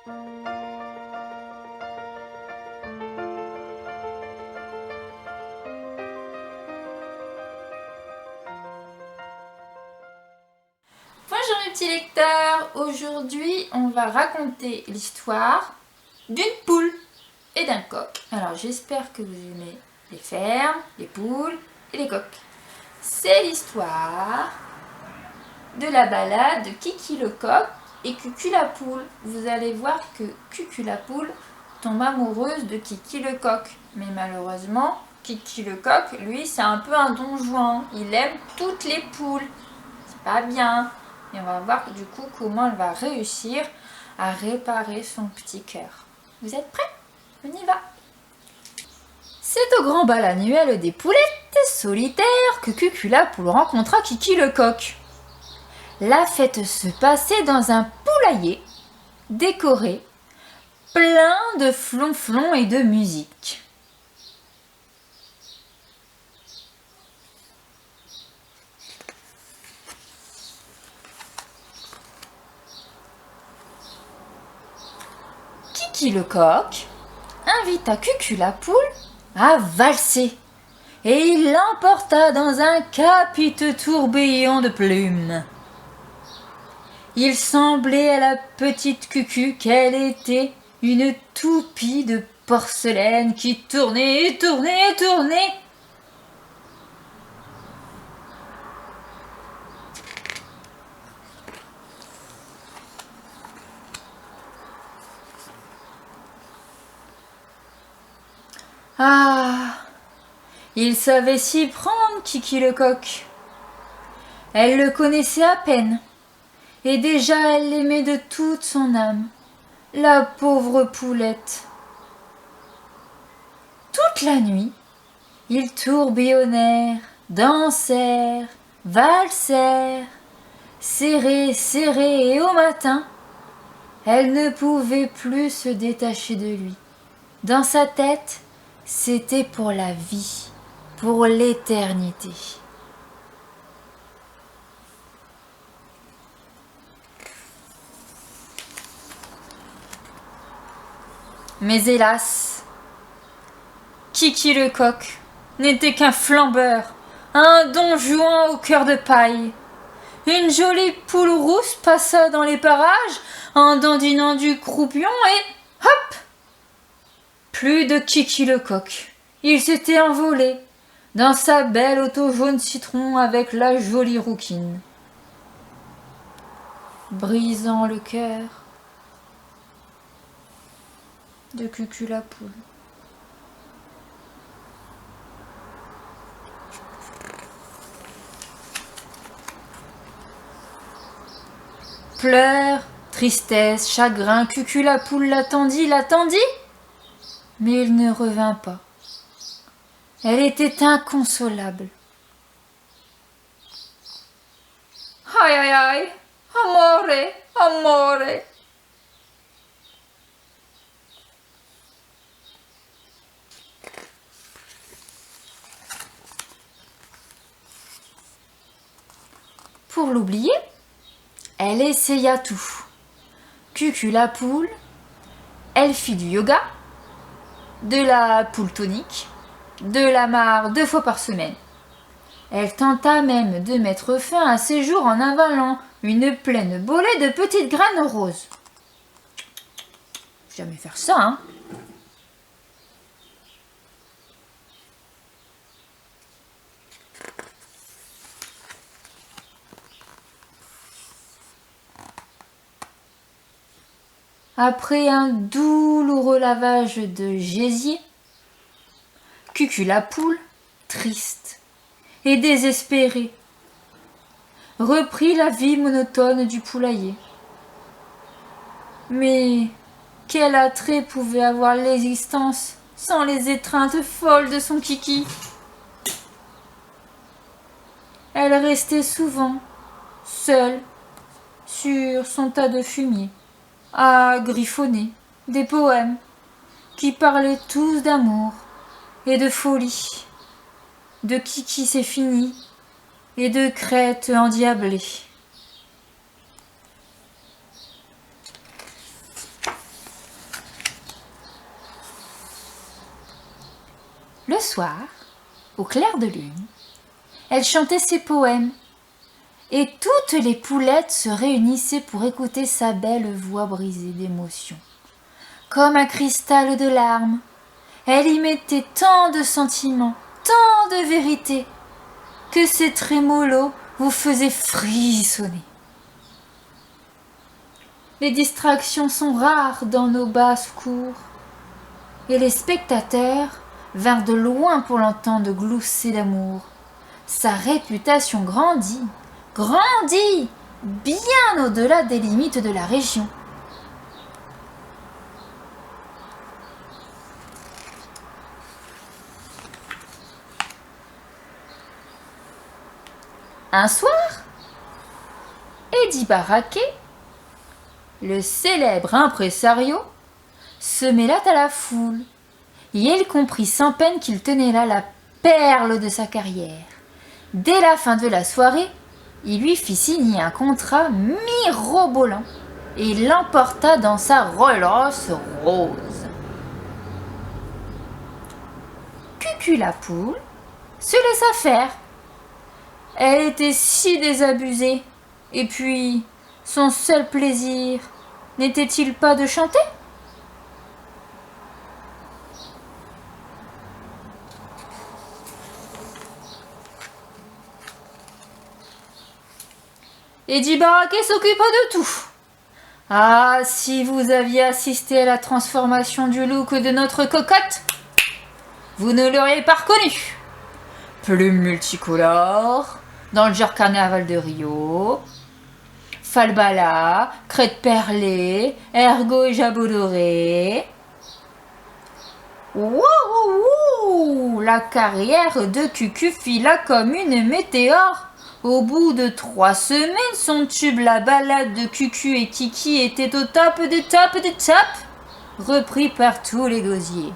Bonjour mes petits lecteurs, aujourd'hui on va raconter l'histoire d'une poule et d'un coq. Alors j'espère que vous aimez les fermes, les poules et les coqs. C'est l'histoire de la balade de Kiki le coq et Cucu la poule. Vous allez voir que Cucu la poule tombe amoureuse de Kiki le coq. Mais malheureusement, Kiki le coq, lui, c'est un peu un don Juan. Il aime toutes les poules. C'est pas bien. Et on va voir du coup comment elle va réussir à réparer son petit cœur. Vous êtes prêts? On y va! C'est au grand bal annuel des poulettes solitaires que Cucu la poule rencontra Kiki le coq. La fête se passait dans un poulailler décoré, plein de flonflons et de musique. Kiki le coq invita Cucu la poule à valser et il l'emporta dans un capiteux tourbillon de plumes. Il semblait à la petite Cucu qu'elle était une toupie de porcelaine qui tournait et tournait et tournait. Ah, il savait s'y prendre, Kiki le coq. Elle le connaissait à peine, et déjà elle l'aimait de toute son âme, la pauvre poulette. Toute la nuit, ils tourbillonnèrent, dansèrent, valsèrent, serrés, serrés, et au matin, elle ne pouvait plus se détacher de lui. Dans sa tête, c'était pour la vie, pour l'éternité. Mais hélas, Kiki le coq n'était qu'un flambeur, un don Juan au cœur de paille. Une jolie poule rousse passa dans les parages en dandinant du croupion et hop! Plus de Kiki le coq. Il s'était envolé dans sa belle auto jaune citron avec la jolie rouquine, brisant le cœur de Cucu la poule. Pleurs, tristesse, chagrin, Cucu la poule l'attendit, mais il ne revint pas. Elle était inconsolable. Aïe aïe aïe, amore, amore. Pour l'oublier, elle essaya tout. Cucu la poule, elle fit du yoga, de la poule tonique, de la mare 2 fois par semaine. Elle tenta même de mettre fin à ses jours en avalant une pleine bolée de petites graines roses. Jamais faire ça, hein? Après un douloureux lavage de gésier, Cucu la poule, triste et désespérée, reprit la vie monotone du poulailler. Mais quel attrait pouvait avoir l'existence sans les étreintes folles de son Kiki? Elle restait souvent seule sur son tas de fumier, à griffonner des poèmes qui parlaient tous d'amour et de folie, de Kiki c'est fini et de crêtes endiablées. Le soir, au clair de lune, elle chantait ses poèmes et toutes les poulettes se réunissaient pour écouter sa belle voix brisée d'émotion. Comme un cristal de larmes, elle y mettait tant de sentiments, tant de vérité, que ses trémolos vous faisaient frissonner. Les distractions sont rares dans nos basses-cours, et les spectateurs vinrent de loin pour l'entendre glousser d'amour. Sa réputation grandit, bien au-delà des limites de la région. Un soir, Eddie Barraquet, le célèbre impresario, se mêla à la foule, et il comprit sans peine qu'il tenait là la perle de sa carrière. Dès la fin de la soirée, il lui fit signer un contrat mirobolant et l'emporta dans sa Rolls-Royce rose. Cucu la poule se laissa faire. Elle était si désabusée. Et puis, son seul plaisir n'était-il pas de chanter ? Eddie Barraquet s'occupa de tout. Ah, si vous aviez assisté à la transformation du look de notre cocotte, vous ne l'auriez pas reconnu. Plumes multicolores, dans le genre carnaval de Rio, falbala, crête perlée, ergot et jabot doré. Wouhou! La carrière de Cucu fila comme une météore. Au bout de 3 semaines, son tube La balade de Cucu et Kiki était au top des tops des tops, repris par tous les gosiers.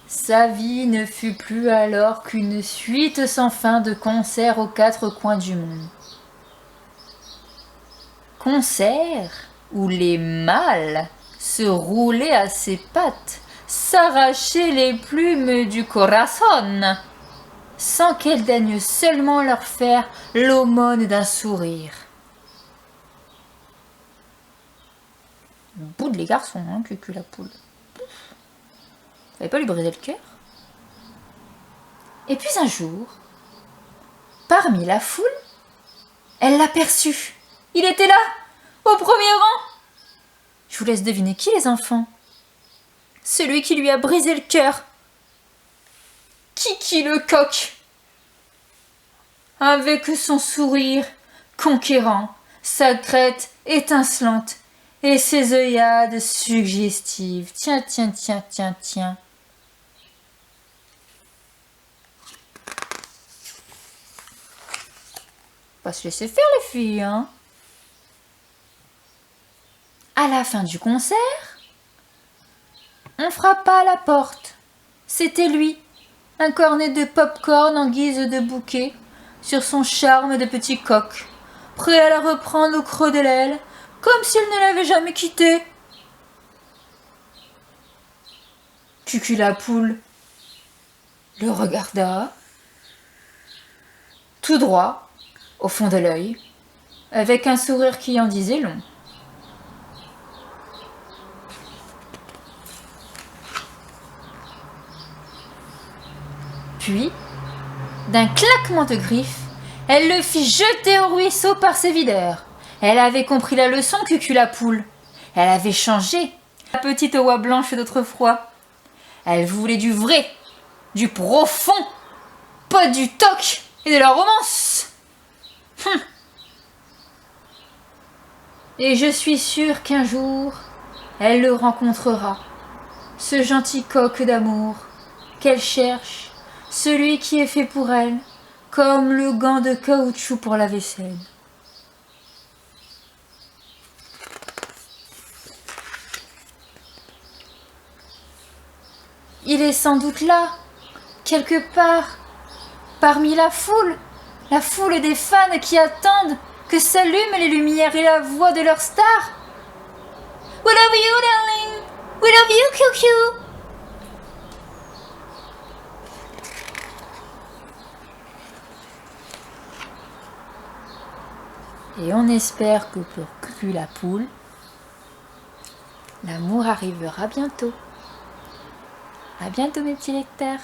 Sa vie ne fut plus alors qu'une suite sans fin de concerts aux 4 coins du monde. Concerts où les mâles se roulaient à ses pattes, s'arrachaient les plumes du corazon, sans qu'elle daigne seulement leur faire l'aumône d'un sourire. Bout de les garçons, hein, Cucu la poule. Ça n'avait pas lui briser le cœur. Et puis un jour, parmi la foule, elle l'aperçut. Il était là, au premier rang. Je vous laisse deviner qui, les enfants. Celui qui lui a brisé le cœur. Kiki le coq. Avec son sourire conquérant, sa crête étincelante et ses œillades suggestives. Tiens. Pas se laisser faire, les filles, hein. À la fin du concert, on frappa à la porte. C'était lui, un cornet de pop-corn en guise de bouquet, sur son charme de petit coq, prêt à la reprendre au creux de l'aile, comme s'il ne l'avait jamais quitté. Cucu la poule le regarda, tout droit, au fond de l'œil, avec un sourire qui en disait long. Puis, d'un claquement de griffes, elle le fit jeter au ruisseau par ses videurs. Elle avait compris la leçon, Cucu la poule. Elle avait changé, la petite oie blanche d'autrefois. Elle voulait du vrai, du profond, pas du toc et de la romance. Et je suis sûre qu'un jour, elle le rencontrera, ce gentil coq d'amour qu'elle cherche, celui qui est fait pour elle, comme le gant de caoutchouc pour la vaisselle. Il est sans doute là, quelque part, parmi la foule des fans qui attendent que s'allument les lumières et la voix de leur star. We love you, darling. We love you, Cucu. Et on espère que pour Cucu la poule, l'amour arrivera bientôt. À bientôt mes petits lecteurs.